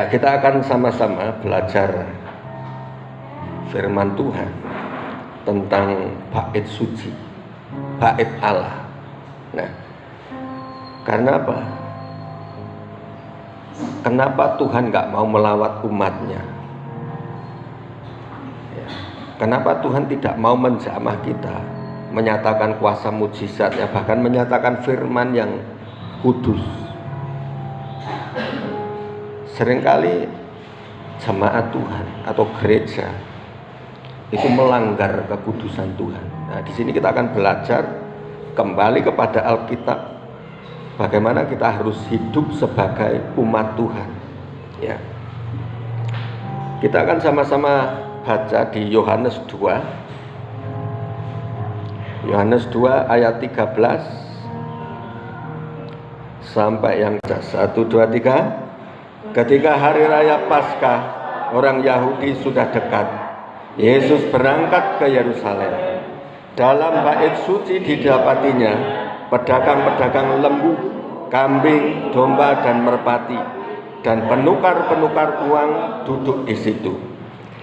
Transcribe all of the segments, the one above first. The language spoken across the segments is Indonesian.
Ya, kita akan sama-sama belajar firman Tuhan tentang bait suci, bait Allah. Nah, karena apa? Kenapa Tuhan nggak mau melawat umatnya? Ya. Kenapa Tuhan tidak mau menjamah kita, menyatakan kuasa mujizatnya, bahkan menyatakan firman yang kudus? Seringkali jemaat Tuhan atau gereja itu melanggar kekudusan Tuhan. Nah, di sini kita akan belajar kembali kepada Alkitab, bagaimana kita harus hidup sebagai umat Tuhan. Ya. Kita akan sama-sama baca di Yohanes 2. Yohanes 2 ayat 13 sampai yang 1, 2, 3. Ketika hari raya Paskah orang Yahudi sudah dekat, Yesus berangkat ke Yerusalem. Dalam bait suci didapatinya pedagang-pedagang lembu, kambing, domba, dan merpati, dan penukar-penukar uang duduk di situ.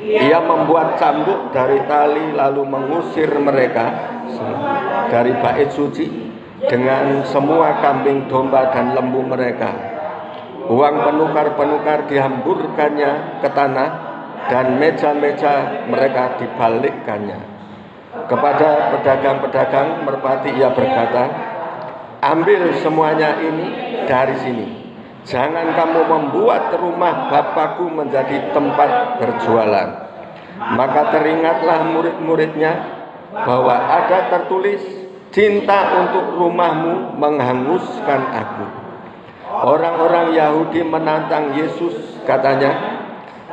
Ia membuat cambuk dari tali lalu mengusir mereka dari bait suci dengan semua kambing, domba, dan lembu mereka. Uang penukar-penukar dihamburkannya ke tanah dan meja-meja mereka dibalikkannya. Kepada pedagang-pedagang merpati ia berkata, "Ambil semuanya ini dari sini. Jangan kamu membuat rumah Bapakku menjadi tempat berjualan." Maka teringatlah murid-muridnya bahwa ada tertulis, "Cinta untuk rumahmu menghanguskan aku." Orang-orang Yahudi menantang Yesus, katanya,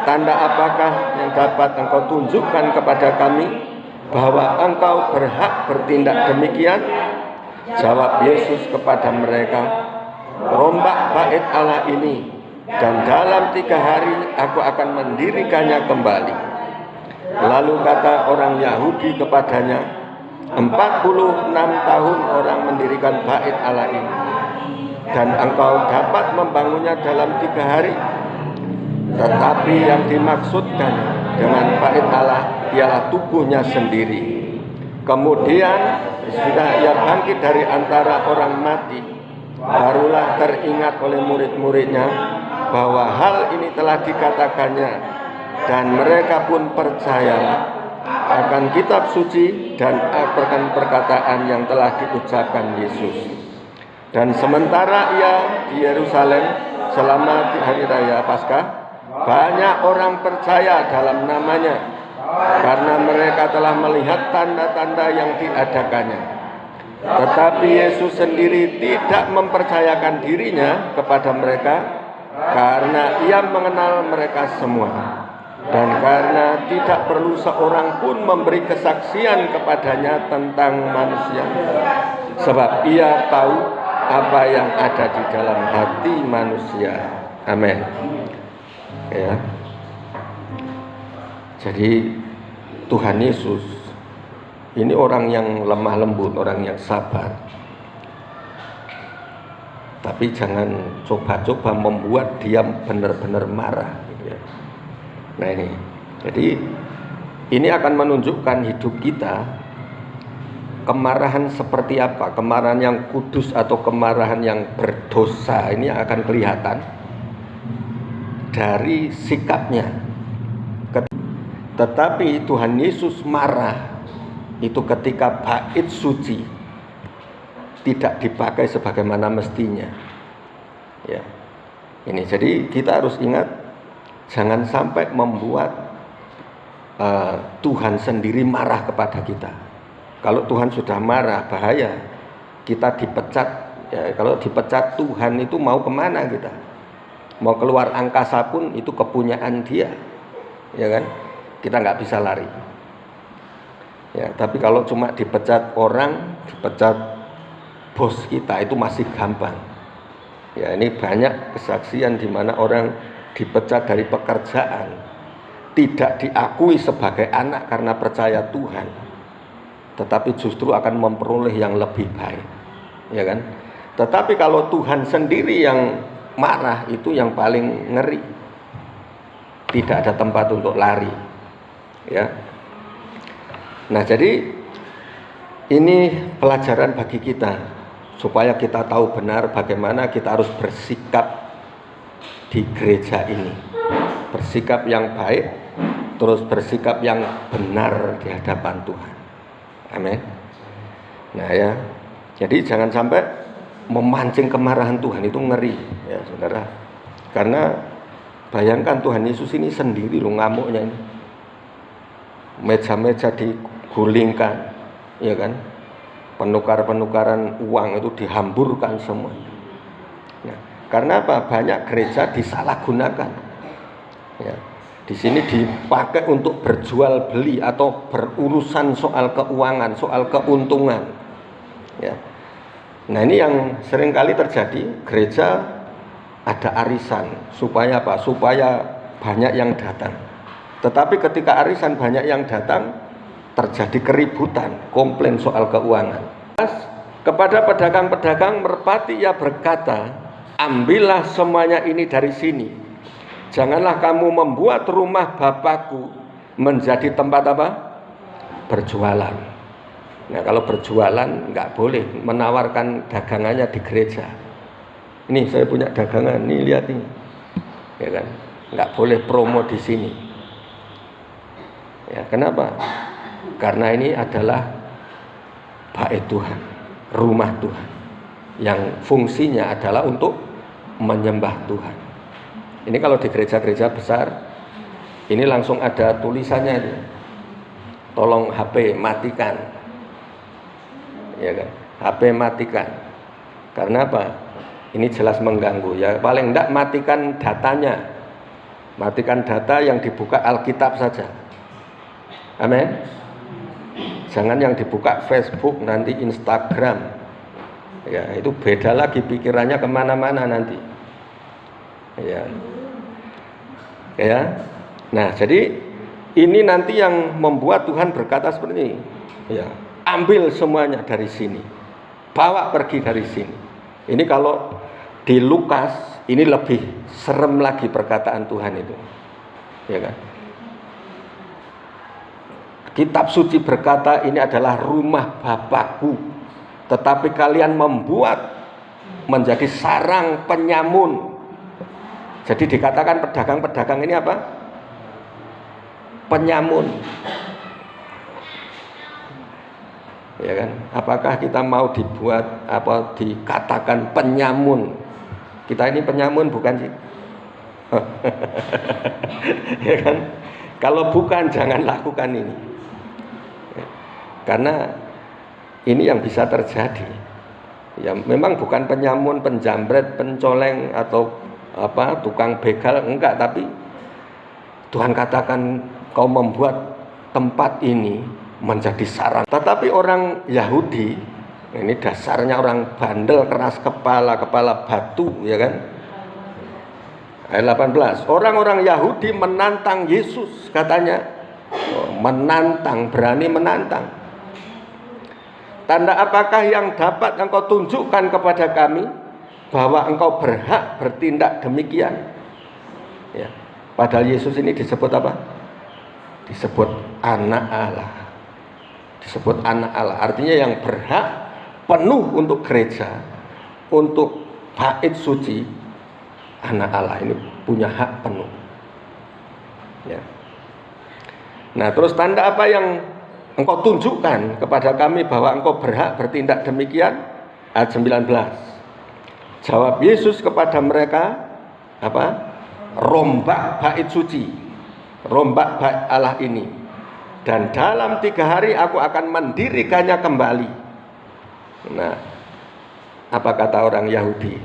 "Tanda apakah yang dapat engkau tunjukkan kepada kami bahwa engkau berhak bertindak demikian?" Jawab Yesus kepada mereka, "Rombak bait Allah ini, dan dalam 3 hari aku akan mendirikannya kembali." Lalu kata orang Yahudi kepadanya, 46 tahun orang mendirikan bait Allah ini, dan engkau dapat membangunnya dalam 3 hari. Tetapi yang dimaksudkan dengan bait Allah ialah tubuhnya sendiri. Kemudian sudah ia bangkit dari antara orang mati, barulah teringat oleh murid-muridnya bahwa hal ini telah dikatakannya, dan mereka pun percaya akan kitab suci dan akan perkataan yang telah diucapkan Yesus. Dan sementara ia di Yerusalem selama hari raya Paskah, banyak orang percaya dalam namanya karena mereka telah melihat tanda-tanda yang diadakannya. Tetapi Yesus sendiri tidak mempercayakan dirinya kepada mereka karena ia mengenal mereka semua, dan karena tidak perlu seorang pun memberi kesaksian kepadanya tentang manusia, sebab ia tahu apa yang ada di dalam hati manusia. Amin. Ya. Jadi Tuhan Yesus ini orang yang lemah lembut, orang yang sabar. Tapi jangan coba-coba membuat dia benar-benar marah. Nah ini, jadi ini akan menunjukkan hidup kita, kemarahan seperti apa, kemarahan yang kudus atau kemarahan yang berdosa. Ini akan kelihatan dari sikapnya. Tetapi Tuhan Yesus marah itu ketika bait suci tidak dipakai sebagaimana mestinya. Ya, ini jadi kita harus ingat, jangan sampai membuat Tuhan sendiri marah kepada kita. Kalau Tuhan sudah marah, bahaya, kita dipecat. Ya, kalau dipecat Tuhan itu mau kemana kita? Mau keluar angkasa pun itu kepunyaan Dia, ya kan? Kita nggak bisa lari. Ya, tapi kalau cuma dipecat orang, dipecat bos kita itu masih gampang. Ya, ini banyak kesaksian di mana orang dipecat dari pekerjaan, tidak diakui sebagai anak karena percaya Tuhan, tetapi justru akan memperoleh yang lebih baik, ya kan? Tetapi kalau Tuhan sendiri yang marah, itu yang paling ngeri. tidak ada tempat untuk lari. Ya. Nah, jadi ini pelajaran bagi kita supaya kita tahu benar bagaimana kita harus bersikap di gereja ini. Bersikap yang baik, terus bersikap yang benar di hadapan Tuhan. Amin. Nah ya, jadi jangan sampai memancing kemarahan Tuhan, itu ngeri ya saudara. Karena bayangkan Tuhan Yesus ini sendiri loh ngamuknya ini. Meja-meja digulingkan, ya kan? Penukar-penukaran uang itu dihamburkan semua. Nah, karena apa? Banyak gereja disalahgunakan. Ya, di sini dipakai untuk berjual beli atau berurusan soal keuangan, soal keuntungan. Ya. Nah, ini yang seringkali terjadi. Gereja ada arisan supaya apa? Supaya banyak yang datang. Tetapi ketika arisan banyak yang datang, terjadi keributan, komplain soal keuangan. Kepada pedagang-pedagang merpati ia berkata, ambillah semuanya ini dari sini. Janganlah kamu membuat rumah Bapakku menjadi tempat apa? Berjualan. Nah, kalau berjualan nggak boleh menawarkan dagangannya di gereja. Ini saya punya dagangan, nih lihat ini, ya kan? Nggak boleh promo di sini. Ya, kenapa? Karena ini adalah bait Tuhan, rumah Tuhan, yang fungsinya adalah untuk menyembah Tuhan. Ini kalau di gereja-gereja besar, ini langsung ada tulisannya ini, tolong HP matikan, ya kan? HP matikan. Karena apa? Ini jelas mengganggu. Ya paling enggak matikan datanya, matikan data yang dibuka Alkitab saja. Amin. Jangan yang dibuka Facebook, nanti Instagram. Ya, itu beda lagi pikirannya kemana-mana nanti. Ya. Ya. Nah, jadi ini nanti yang membuat Tuhan berkata seperti ini. Ya, ambil semuanya dari sini. Bawa pergi dari sini. Ini kalau di Lukas ini lebih serem lagi perkataan Tuhan itu. Ya kan? Kitab suci berkata ini adalah rumah Bapakku, tetapi kalian membuat menjadi sarang penyamun. Jadi dikatakan pedagang-pedagang ini apa? Penyamun. Ya kan? Apakah kita mau dibuat apa dikatakan penyamun? Kita ini penyamun bukan sih? Ya kan? Kalau bukan jangan lakukan ini. Karena ini yang bisa terjadi. Ya memang bukan penyamun, penjambret, pencoleng atau apa tukang begal, enggak, tapi Tuhan katakan kau membuat tempat ini menjadi sarang. Tetapi orang Yahudi, ini dasarnya orang bandel, keras kepala, kepala batu, ya kan? Ayat 18, orang-orang Yahudi menantang Yesus, katanya menantang, berani menantang. Tanda apakah yang dapat engkau tunjukkan kepada kami bahwa engkau berhak bertindak demikian? Ya. Padahal Yesus ini disebut apa? Disebut anak Allah. Disebut anak Allah. Artinya yang berhak penuh untuk gereja, untuk bait suci, anak Allah ini punya hak penuh. Ya. Nah, terus tanda apa yang engkau tunjukkan kepada kami bahwa engkau berhak bertindak demikian? Ayat 19. Jawab Yesus kepada mereka, apa? Rombak bait suci, rombak bait Allah ini, dan dalam 3 hari aku akan mendirikannya kembali. Nah, apa kata orang Yahudi?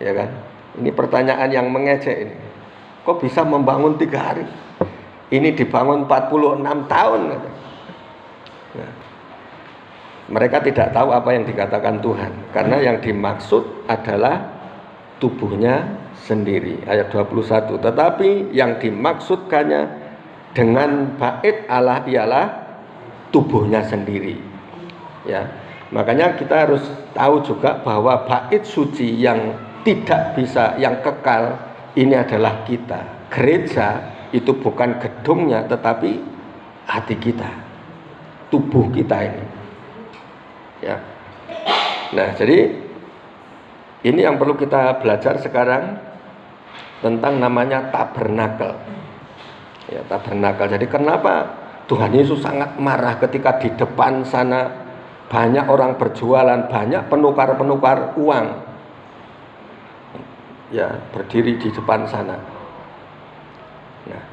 Ya kan? Ini pertanyaan yang mengejek ini. Kok bisa membangun 3 hari? Ini dibangun 46 tahun. Nah, mereka tidak tahu apa yang dikatakan Tuhan, karena yang dimaksud adalah tubuhnya sendiri. Ayat 21. Tetapi yang dimaksudkannya dengan bait Allah ialah tubuhnya sendiri. Ya, makanya kita harus tahu juga bahwa bait suci yang tidak bisa, yang kekal, ini adalah kita. Gereja itu bukan gedungnya, tetapi hati kita, tubuh kita ini. Ya. Nah, jadi ini yang perlu kita belajar sekarang tentang namanya tabernakel. Ya, tabernakel. Jadi kenapa Tuhan Yesus sangat marah ketika di depan sana banyak orang berjualan, banyak penukar-penukar uang, ya, berdiri di depan sana. Nah,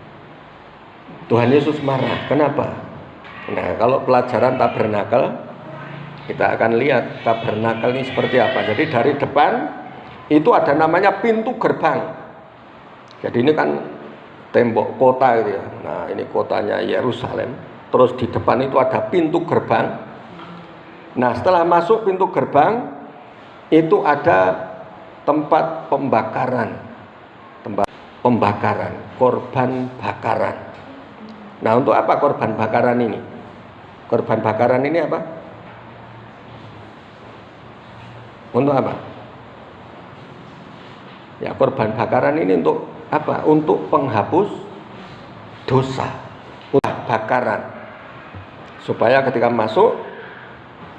Tuhan Yesus marah. Kenapa? Nah, kalau pelajaran tabernakel, kita akan lihat tabernakel ini seperti apa. Jadi dari depan itu ada namanya pintu gerbang. Jadi ini kan tembok kota gitu ya. Nah, ini kotanya Yerusalem. Terus di depan itu ada pintu gerbang. Nah, setelah masuk pintu gerbang itu ada tempat pembakaran. Tempat pembakaran, korban bakaran. Nah, untuk apa korban bakaran ini? Korban bakaran ini apa? Untuk apa? Ya, korban bakaran ini untuk apa? Untuk penghapus dosa. Bakaran. Supaya ketika masuk,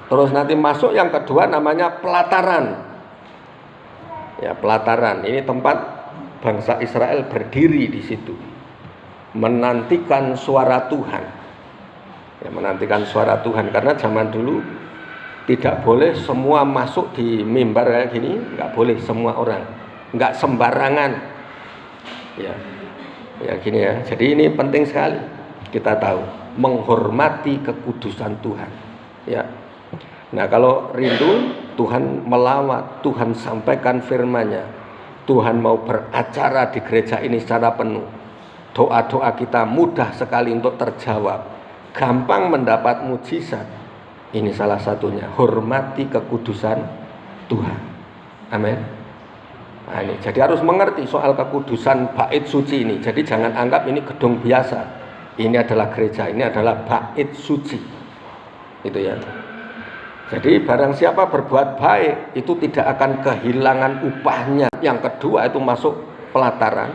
terus nanti masuk yang kedua namanya pelataran. Ya, pelataran. Ini tempat bangsa Israel berdiri di situ. Menantikan suara Tuhan. Ya, menantikan suara Tuhan, karena zaman dulu tidak boleh semua masuk di mimbar kayak gini, nggak boleh semua orang, nggak sembarangan. Ya gini ya. Jadi ini penting sekali kita tahu menghormati kekudusan Tuhan. Ya. Nah, kalau rindu Tuhan melawat, Tuhan sampaikan firman-Nya, Tuhan mau beracara di gereja ini secara penuh. Doa-doa kita mudah sekali untuk terjawab, gampang mendapat mujizat. Ini salah satunya, hormati kekudusan Tuhan. Amin. Nah, ini jadi harus mengerti soal kekudusan bait suci ini. Jadi jangan anggap ini gedung biasa. Ini adalah gereja, ini adalah bait suci. Itu ya. Jadi barang siapa berbuat baik itu tidak akan kehilangan upahnya. Yang kedua itu masuk pelataran.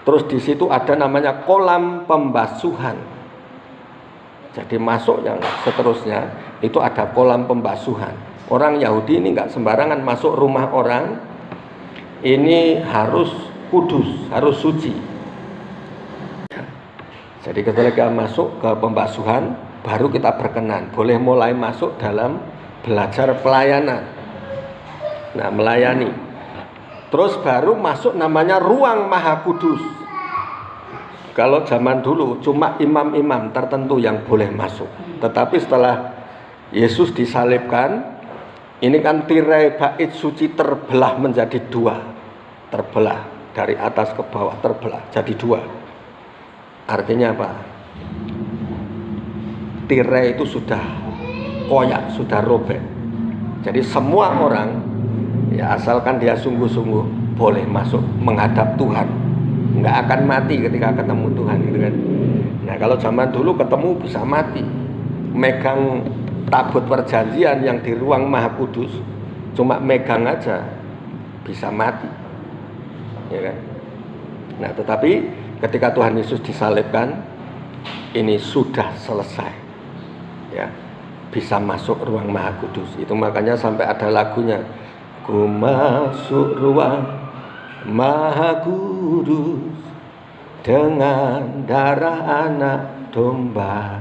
Terus di situ ada namanya kolam pembasuhan. Jadi masuk yang seterusnya itu ada kolam pembasuhan. Orang Yahudi ini nggak sembarangan masuk rumah orang. Ini harus kudus, harus suci. Jadi ketika masuk ke pembasuhan, baru kita berkenan, boleh mulai masuk dalam belajar pelayanan. Nah, melayani. Terus baru masuk namanya ruang maha kudus. Kalau zaman dulu cuma imam-imam tertentu yang boleh masuk. Tetapi setelah Yesus disalibkan, ini kan tirai bait suci terbelah menjadi dua. Terbelah dari atas ke bawah, terbelah jadi dua. Artinya apa? Tirai itu sudah koyak, sudah robek. Jadi semua orang, ya asalkan dia sungguh-sungguh, boleh masuk menghadap Tuhan. Nggak akan mati ketika ketemu Tuhan, gitu kan. Nah, kalau zaman dulu ketemu bisa mati. Megang tabut perjanjian yang di ruang maha kudus, cuma megang aja bisa mati, ya kan. Nah, tetapi ketika Tuhan Yesus disalibkan, ini sudah selesai, ya, bisa masuk ruang maha kudus. Itu makanya sampai ada lagunya, ku masuk ruang maha kudus dengan darah anak domba.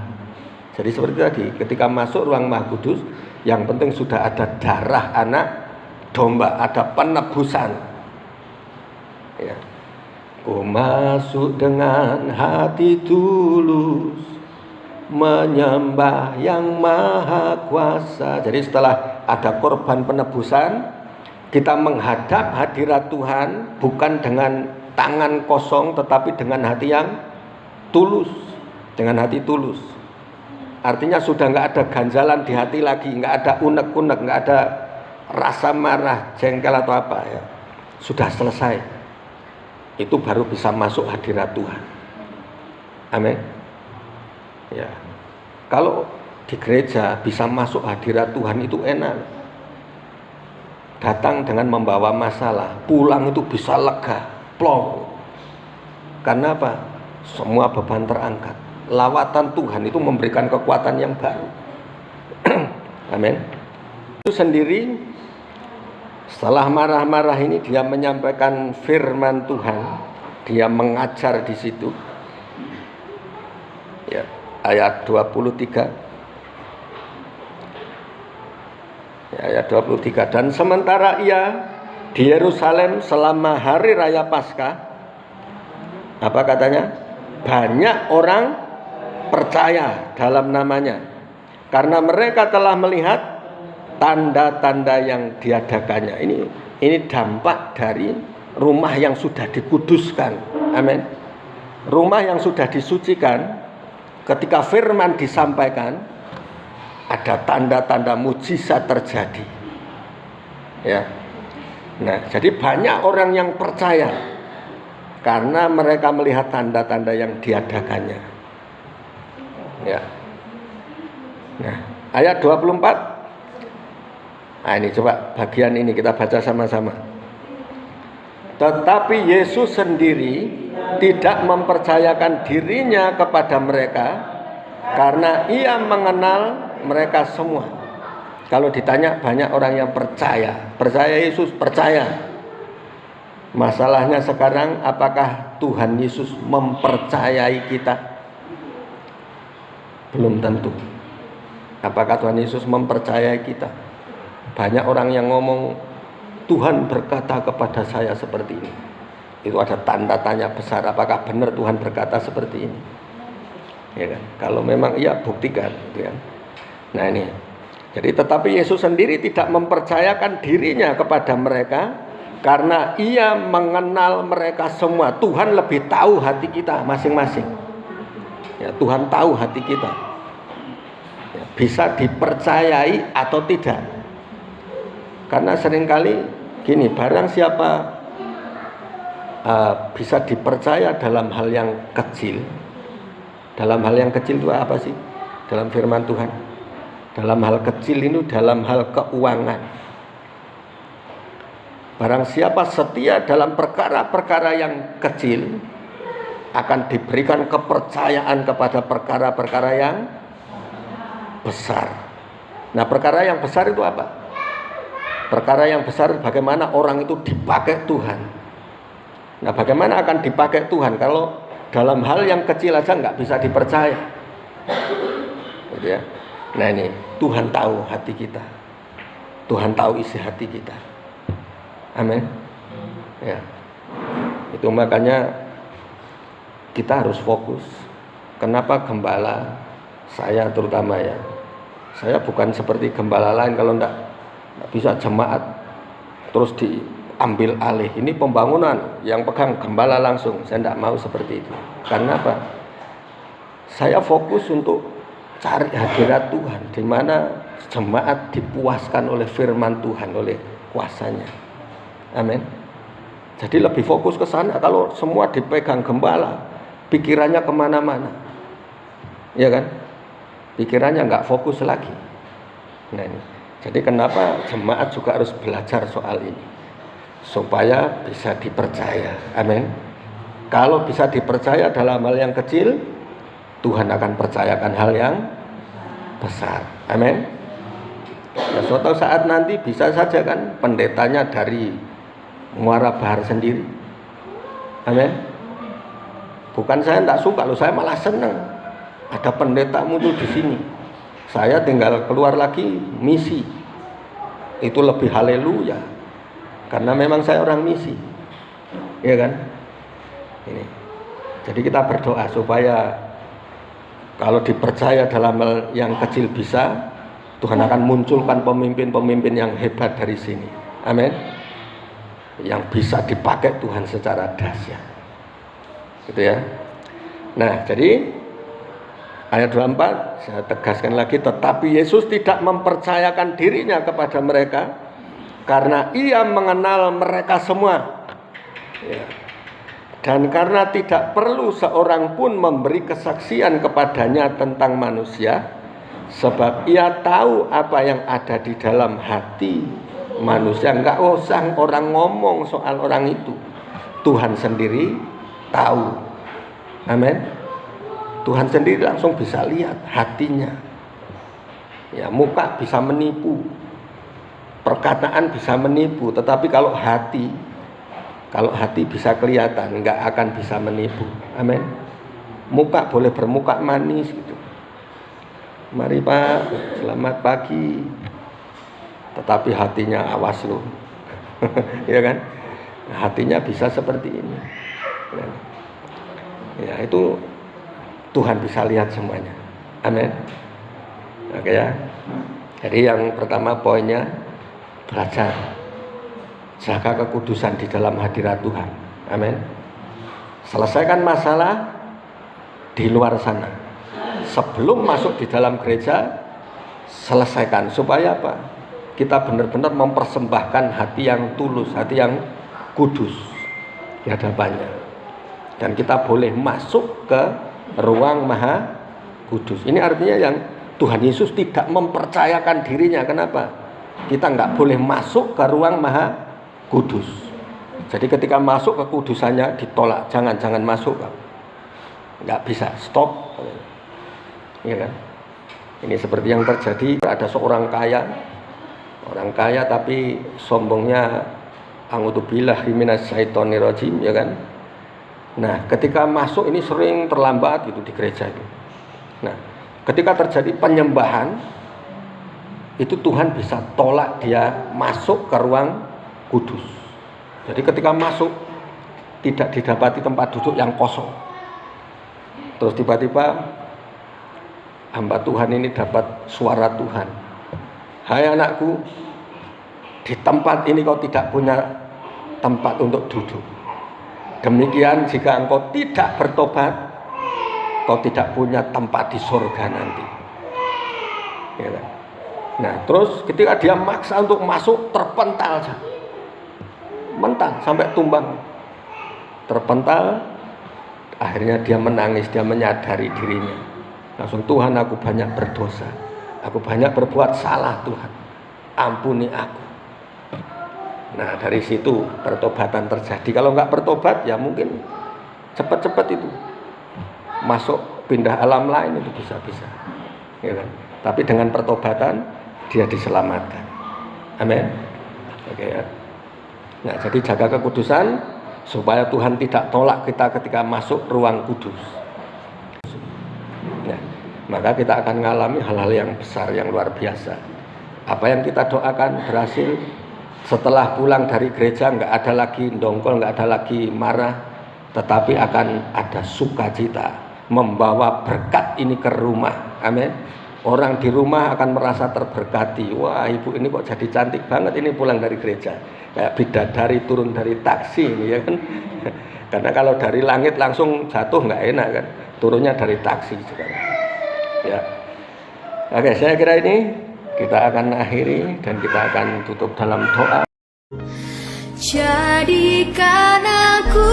Jadi seperti tadi, ketika masuk ruang maha kudus, yang penting sudah ada darah anak domba, ada penebusan. Ya. Ku masuk dengan hati tulus, menyembah yang maha kuasa. Jadi setelah ada korban penebusan, kita menghadap hadirat Tuhan bukan dengan tangan kosong, tetapi dengan hati yang tulus. Dengan hati tulus. Artinya sudah nggak ada ganjalan di hati lagi, nggak ada unek-unek, nggak ada rasa marah, jengkel atau apa ya. Sudah selesai. Itu baru bisa masuk hadirat Tuhan. Amin. Ya. Kalau di gereja bisa masuk hadirat Tuhan itu enak. Datang dengan membawa masalah, pulang itu bisa lega, plong. Karena apa? Semua beban terangkat. Lawatan Tuhan itu memberikan kekuatan yang baru. Amin. Itu sendiri setelah marah-marah ini dia menyampaikan firman Tuhan. Dia mengajar di situ. Ya, ayat 23. Ya, ayat 23. Dan sementara ia di Yerusalem selama hari raya Paskah, apa katanya? Banyak orang percaya dalam namanya, karena mereka telah melihat tanda-tanda yang diadakannya. Ini dampak dari rumah yang sudah dikuduskan. Amin. Rumah yang sudah disucikan, ketika firman disampaikan, ada tanda-tanda mujizat terjadi. Ya. Nah, jadi banyak orang yang percaya karena mereka melihat tanda-tanda yang diadakannya. Ya. Nah, ayat 24. Nah, ini coba bagian ini kita baca sama-sama. Tetapi Yesus sendiri tidak mempercayakan dirinya kepada mereka karena ia mengenal mereka semua. Kalau ditanya, banyak orang yang percaya Yesus, percaya. Masalahnya sekarang, apakah Tuhan Yesus mempercayai kita? Belum tentu. Apakah Tuhan Yesus mempercayai kita? Banyak orang yang ngomong, Tuhan berkata kepada saya seperti ini. Itu ada tanda tanya besar, apakah benar Tuhan berkata seperti ini? Ya kan? Kalau memang iya, buktikan, gitu kan? Nah ini. Jadi tetapi Yesus sendiri tidak mempercayakan dirinya kepada mereka karena ia mengenal mereka semua. Tuhan lebih tahu hati kita masing-masing. Ya, Tuhan tahu hati kita. Ya, bisa dipercayai atau tidak. Karena seringkali gini, barang siapa bisa dipercaya dalam hal yang kecil. Dalam hal yang kecil itu apa sih? Dalam firman Tuhan. Dalam hal kecil ini, dalam hal keuangan. Barang siapa setia dalam perkara-perkara yang kecil, akan diberikan kepercayaan kepada perkara-perkara yang besar. Nah, perkara yang besar itu apa? Perkara yang besar bagaimana orang itu dipakai Tuhan. Nah, bagaimana akan dipakai Tuhan kalau dalam hal yang kecil aja nggak bisa dipercaya? Gitu ya. Nah ini, Tuhan tahu hati kita. Tuhan tahu isi hati kita. Amin. Ya. Itu makanya kita harus fokus. Kenapa gembala, saya terutama ya, saya bukan seperti gembala lain. Kalau enggak bisa jemaat terus diambil alih. Ini pembangunan, yang pegang gembala langsung. Saya enggak mau seperti itu. Karena apa? Saya fokus untuk cari hadirat Tuhan, di mana jemaat dipuaskan oleh firman Tuhan, oleh kuasanya. Amin. Jadi lebih fokus ke sana. Kalau semua dipegang gembala, pikirannya kemana-mana, ya kan? Pikirannya nggak fokus lagi. Nah ini. Jadi kenapa jemaat juga harus belajar soal ini, supaya bisa dipercaya. Amin. Kalau bisa dipercaya dalam hal yang kecil, Tuhan akan percayakan hal yang besar. Amin. Ya, suatu saat nanti bisa saja kan pendetanya dari Muara Bahar sendiri. Amin. Bukan saya tidak suka loh, saya malah senang ada pendeta muncul di sini. Saya tinggal keluar lagi misi. Itu lebih haleluya. Karena memang saya orang misi. Iya kan? Ini. Jadi kita berdoa supaya kalau dipercaya dalam hal yang kecil bisa, Tuhan akan munculkan pemimpin-pemimpin yang hebat dari sini. Amin. Yang bisa dipakai Tuhan secara dahsyat. Gitu ya. Nah, jadi ayat 24 saya tegaskan lagi, tetapi Yesus tidak mempercayakan dirinya kepada mereka karena ia mengenal mereka semua. Ya. Dan karena tidak perlu seorang pun memberi kesaksian kepadanya tentang manusia, sebab ia tahu apa yang ada di dalam hati manusia. Enggak usah orang ngomong soal orang itu, Tuhan sendiri tahu Amin. Tuhan sendiri langsung bisa lihat hatinya. Ya, muka bisa menipu, perkataan bisa menipu, tetapi kalau hati bisa kelihatan, nggak akan bisa menipu. Amin. Muka boleh bermuka manis gitu. Mari Pak, selamat pagi. Tetapi hatinya awas loh. Ya kan? Hatinya bisa seperti ini. Ya, itu Tuhan bisa lihat semuanya. Amin. Oke ya. Jadi yang pertama poinnya, belajar jaga kekudusan di dalam hadirat Tuhan. Amin. Selesaikan masalah di luar sana. Sebelum masuk di dalam gereja, selesaikan supaya apa? Kita benar-benar mempersembahkan hati yang tulus, hati yang kudus di hadapannya. Dan kita boleh masuk ke ruang maha kudus. Ini artinya yang Tuhan Yesus tidak mempercayakan dirinya. Kenapa? Kita nggak boleh masuk ke ruang maha kudus. Jadi ketika masuk ke kudusannya ditolak. Jangan masuk. Nggak bisa, stop. Ya kan? Ini seperti yang terjadi. Ada seorang kaya. Orang kaya tapi sombongnya a'udzubillahi minasyaitonir rajim, ya kan? Nah, ketika masuk ini sering terlambat gitu di gereja itu. Nah, ketika terjadi penyembahan, itu Tuhan bisa tolak dia masuk ke ruang kudus. Jadi ketika masuk tidak didapati tempat duduk yang kosong. Terus tiba-tiba hamba Tuhan ini dapat suara Tuhan. Hai anakku, di tempat ini kau tidak punya tempat untuk duduk. Demikian jika engkau tidak bertobat, kau tidak punya tempat di surga nanti. Ya kan? Nah, terus ketika dia maksa untuk masuk, terpental, mental sampai tumbang, terpental. Akhirnya dia menangis, dia menyadari dirinya. Langsung, Tuhan, aku banyak berdosa, aku banyak berbuat salah, Tuhan, ampuni aku. Nah, dari situ pertobatan terjadi. Kalau nggak bertobat, ya mungkin cepat-cepat itu masuk pindah alam lain, itu bisa-bisa, ya kan? Tapi dengan pertobatan dia diselamatkan. Amin. Oke ya. Nah, jadi jaga kekudusan supaya Tuhan tidak tolak kita ketika masuk ruang kudus. Nah, maka kita akan mengalami hal-hal yang besar, yang luar biasa. Apa yang kita doakan berhasil. Setelah pulang dari gereja nggak ada lagi dongkol, nggak ada lagi marah, tetapi akan ada sukacita, membawa berkat ini ke rumah. Amin. Orang di rumah akan merasa terberkati. Wah, ibu ini kok jadi cantik banget ini pulang dari gereja. Kayak bidadari turun dari taksi ini, ya kan. Karena kalau dari langit langsung jatuh nggak enak kan. Turunnya dari taksi sekarang. Ya. Oke, saya kira ini kita akan akhiri dan kita akan tutup dalam doa. Jadikan aku